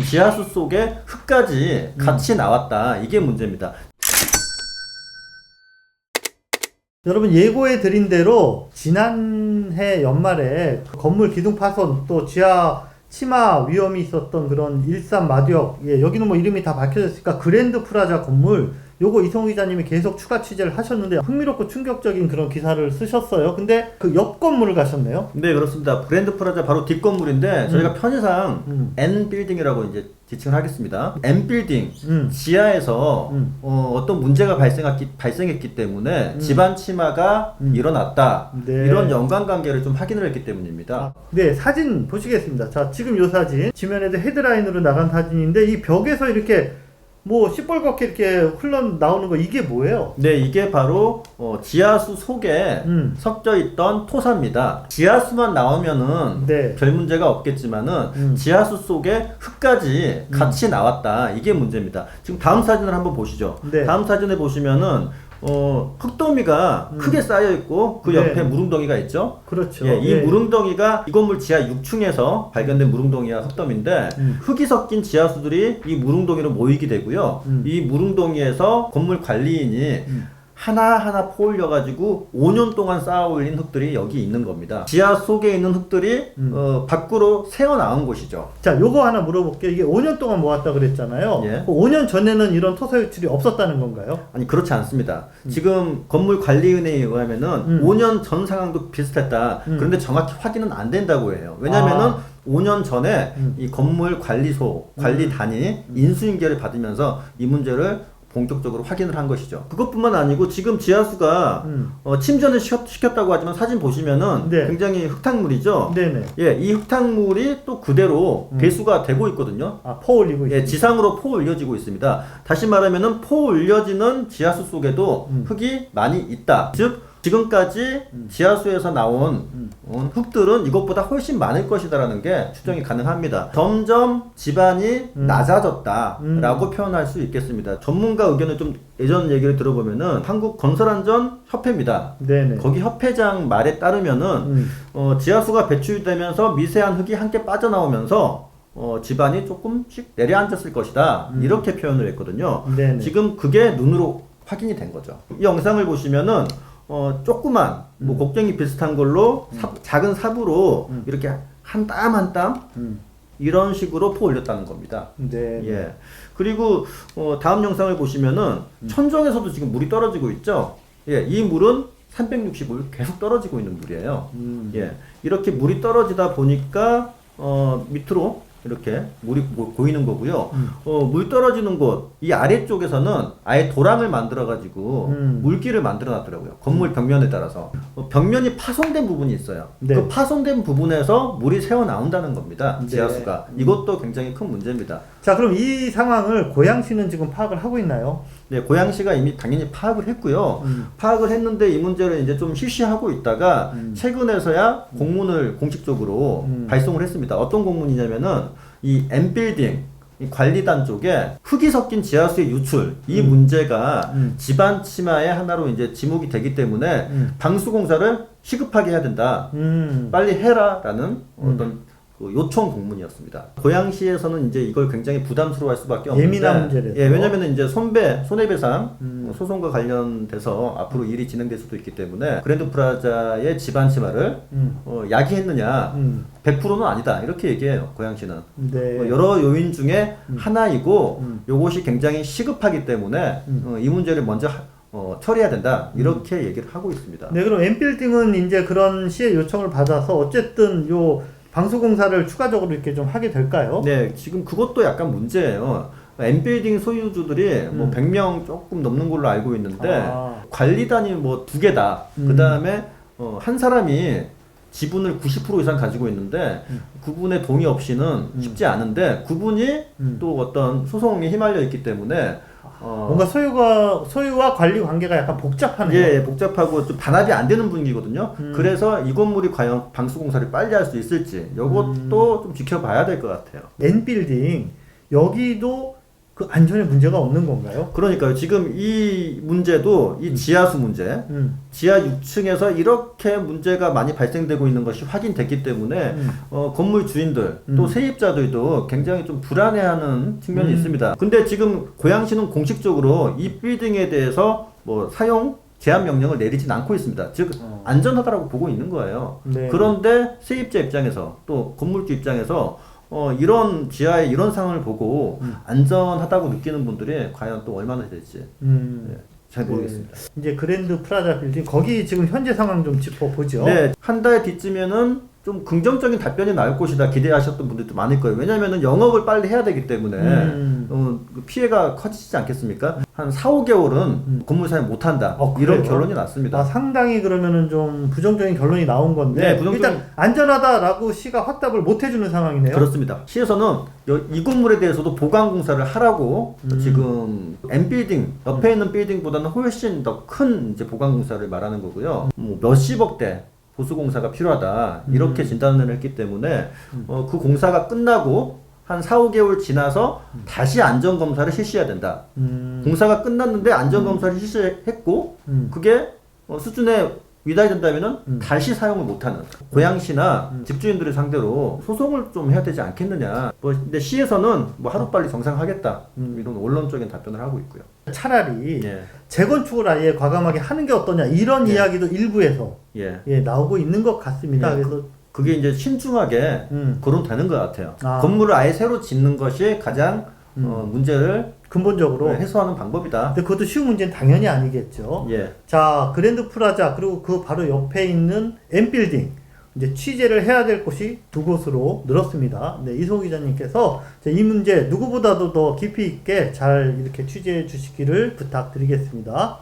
지하수 속에 흙까지 같이 나왔다. 이게 문제입니다. 여러분 예고해 드린 대로 지난해 연말에 건물 기둥 파손 또 지하 침하 위험이 있었던 그런 일산 마디역, 여기는 뭐 이름이 다 밝혀졌으니까 그랜드 프라자 건물, 요거 이성우 기자님이 계속 추가 취재를 하셨는데 흥미롭고 충격적인 그런 기사를 쓰셨어요. 근데 그 옆 건물을 가셨네요. 네, 그렇습니다. 그랜드 프라자 바로 뒷건물인데 저희가 편의상 N빌딩이라고 이제 지칭을 하겠습니다. N빌딩 지하에서 어떤 문제가 발생했기 때문에 집안 침하가 일어났다. 네. 이런 연관관계를 좀 확인을 했기 때문입니다. 네, 사진 보시겠습니다. 자, 지금 요 사진 지면에도 헤드라인으로 나간 사진인데 이 벽에서 이렇게 뭐 시뻘겋게 이렇게 흘러나오는 거 이게 뭐예요? 네, 이게 바로 지하수 속에 섞여 있던 토사입니다. 지하수만 나오면은 네. 별 문제가 없겠지만은 지하수 속에 흙까지 같이 나왔다. 이게 문제입니다. 지금 다음 사진을 한번 보시죠. 네. 다음 사진에 보시면은 흙더미가 크게 쌓여 있고 그 옆에 네. 무릉덩이가 있죠. 그렇죠. 예, 이 무릉덩이가 이 건물 지하 6층에서 발견된 무릉덩이와 흙더미인데 흙이 섞인 지하수들이 이 무릉덩이로 모이게 되고요. 이 무릉덩이에서 건물 관리인이 하나하나 포올려가지고 5년 동안 쌓아 올린 흙들이 여기 있는 겁니다. 지하 속에 있는 흙들이 밖으로 새어나온 곳이죠. 자, 요거 하나 물어볼게요. 이게 5년 동안 모았다 그랬잖아요. 예. 5년 전에는 이런 토사 유출이 없었다는 건가요? 아니, 그렇지 않습니다. 지금 건물 관리인에 의하면은 5년 전 상황도 비슷했다. 그런데 정확히 확인은 안 된다고 해요. 왜냐면은 5년 전에 이 건물 관리소, 관리단이 인수인계를 받으면서 이 문제를 본격적으로 확인을 한 것이죠. 그것뿐만 아니고 지금 지하수가 침전을 시켰다고 하지만 사진 보시면은 네. 굉장히 흙탕물이죠. 네네. 예, 이 흙탕물이 또 그대로 배수가 되고 있거든요. 아, 퍼 올리고 예, 있습니다. 지상으로 포 올려지고 있습니다. 다시 말하면은 포 올려지는 지하수 속에도 흙이 많이 있다. 즉 지금까지 지하수에서 나온 흙들은 이것보다 훨씬 많을 것이다라는 게 추정이 가능합니다. 점점 지반이 낮아졌다라고 표현할 수 있겠습니다. 전문가 의견을 좀 예전 얘기를 들어보면은 한국건설안전협회입니다. 네네. 거기 협회장 말에 따르면은 지하수가 배출되면서 미세한 흙이 함께 빠져나오면서 지반이 조금씩 내려앉았을 것이다. 이렇게 표현을 했거든요. 네네. 지금 그게 눈으로 확인이 된 거죠. 이 영상을 보시면은 조그만 뭐 곡괭이 비슷한 걸로 작은 삽으로 이렇게 한 땀 한 땀 이런 식으로 포 올렸다는 겁니다. 네. 예. 그리고 다음 영상을 보시면은 천정에서도 지금 물이 떨어지고 있죠. 예, 이 물은 360을 계속 떨어지고 있는 물이에요. 예, 이렇게 물이 떨어지다 보니까 밑으로 이렇게 물이 고이는 거고요. 물 떨어지는 곳, 이 아래쪽에서는 아예 도랑을 만들어가지고 물길을 만들어 놨더라고요. 건물 벽면에 따라서. 벽면이 파손된 부분이 있어요. 네. 그 파손된 부분에서 물이 새어 나온다는 겁니다. 네. 지하수가. 이것도 굉장히 큰 문제입니다. 자, 그럼 이 상황을 고양시는 지금 파악을 하고 있나요? 네, 고양시가 이미 당연히 파악을 했고요. 파악을 했는데 이 문제를 이제 좀 쉬쉬하고 있다가 최근에서야 공문을 공식적으로 발송을 했습니다. 어떤 공문이냐면은 이 N빌딩 이 관리단 쪽에 흙이 섞인 지하수의 유출 이 문제가 집안 침하의 하나로 이제 지목이 되기 때문에 방수공사를 시급하게 해야 된다. 빨리 해라라는 어떤 그 요청 공문이었습니다. 고양시에서는 이제 이걸 굉장히 부담스러워할 수밖에 없는데 예민한 문제래서. 예, 왜냐면은 이제 손해배상 소송과 관련돼서 앞으로 일이 진행될 수도 있기 때문에 그랜드 프라자의 집안 침하를 야기했느냐 100%는 아니다 이렇게 얘기해요. 고양시는. 네. 여러 요인 중에 하나이고 요것이 굉장히 시급하기 때문에 이 문제를 먼저 처리해야 된다 이렇게 얘기를 하고 있습니다. 네, 그럼 N빌딩은 이제 그런 시의 요청을 받아서 어쨌든 요 방수공사를 추가적으로 이렇게 좀 하게 될까요? 네, 지금 그것도 약간 문제예요. N빌딩 소유주들이 뭐 100명 조금 넘는 걸로 알고 있는데 관리단이 뭐 2개다. 그 다음에 한 사람이 지분을 90% 이상 가지고 있는데 그분의 동의 없이는 쉽지 않은데 그분이 또 어떤 소송에 휘말려 있기 때문에 뭔가 소유와 관리 관계가 약간 복잡하네요. 예, 복잡하고 좀 단합이 안 되는 분위기거든요. 그래서 이 건물이 과연 방수공사를 빨리 할 수 있을지 이것도 좀 지켜봐야 될 것 같아요. N빌딩 여기도 그 안전에 문제가 없는 건가요? 그러니까요. 지금 이 문제도 이 지하수 문제, 지하 6층에서 이렇게 문제가 많이 발생되고 있는 것이 확인됐기 때문에 건물 주인들 또 세입자들도 굉장히 좀 불안해하는 측면이 있습니다. 근데 지금 고양시는 공식적으로 이 빌딩에 대해서 뭐 사용 제한 명령을 내리진 않고 있습니다. 즉 안전하다라고 보고 있는 거예요. 네. 그런데 세입자 입장에서 또 건물주 입장에서 이런 지하에 이런 상황을 보고 안전하다고 느끼는 분들이 과연 또 얼마나 될지 잘 모르겠습니다. 네. 이제 그랜드 프라자 빌딩 거기 지금 현재 상황 좀 짚어보죠. 네, 한 달 뒤쯤에는 좀 긍정적인 답변이 나올 것이다 기대하셨던 분들도 많을 거예요. 왜냐하면 영업을 빨리 해야 되기 때문에 피해가 커지지 않겠습니까? 한 4, 5개월은 건물 사용 못한다. 이런 결론이 났습니다. 상당히 그러면은 좀 부정적인 결론이 나온 건데 네, 일단 안전하다라고 시가 확답을 못 해주는 상황이네요. 그렇습니다. 시에서는 이 건물에 대해서도 보강 공사를 하라고 지금 M빌딩 옆에 있는 빌딩보다는 훨씬 더 큰 이제 보강 공사를 말하는 거고요. 뭐 몇십억대 보수공사가 필요하다 이렇게 진단을 했기 때문에 그 공사가 끝나고 한 4, 5개월 지나서 다시 안전검사를 실시해야 된다. 공사가 끝났는데 안전검사를 실시했고 그게 수준에 위달된다면은 다시 사용을 못하는 고양시나 집주인들을 상대로 소송을 좀 해야 되지 않겠느냐. 근데 시에서는 뭐 하루빨리 정상하겠다 이런 원론적인 답변을 하고 있고요. 차라리 재건축을 아예 과감하게 하는 게 어떠냐 이런 이야기도 일부에서 나오고 있는 것 같습니다. 그래서 그게 이제 신중하게 거론되는 것 같아요. 건물을 아예 새로 짓는 것이 가장 문제를 근본적으로 해소하는 방법이다. 근데 그것도 쉬운 문제는 당연히 아니겠죠. 자, 그랜드 프라자 그리고 그 바로 옆에 있는 M빌딩 이제 취재를 해야 될 곳이 두 곳으로 늘었습니다. 네, 이소 기자님께서 이 문제 누구보다도 더 깊이 있게 잘 이렇게 취재해 주시기를 부탁드리겠습니다.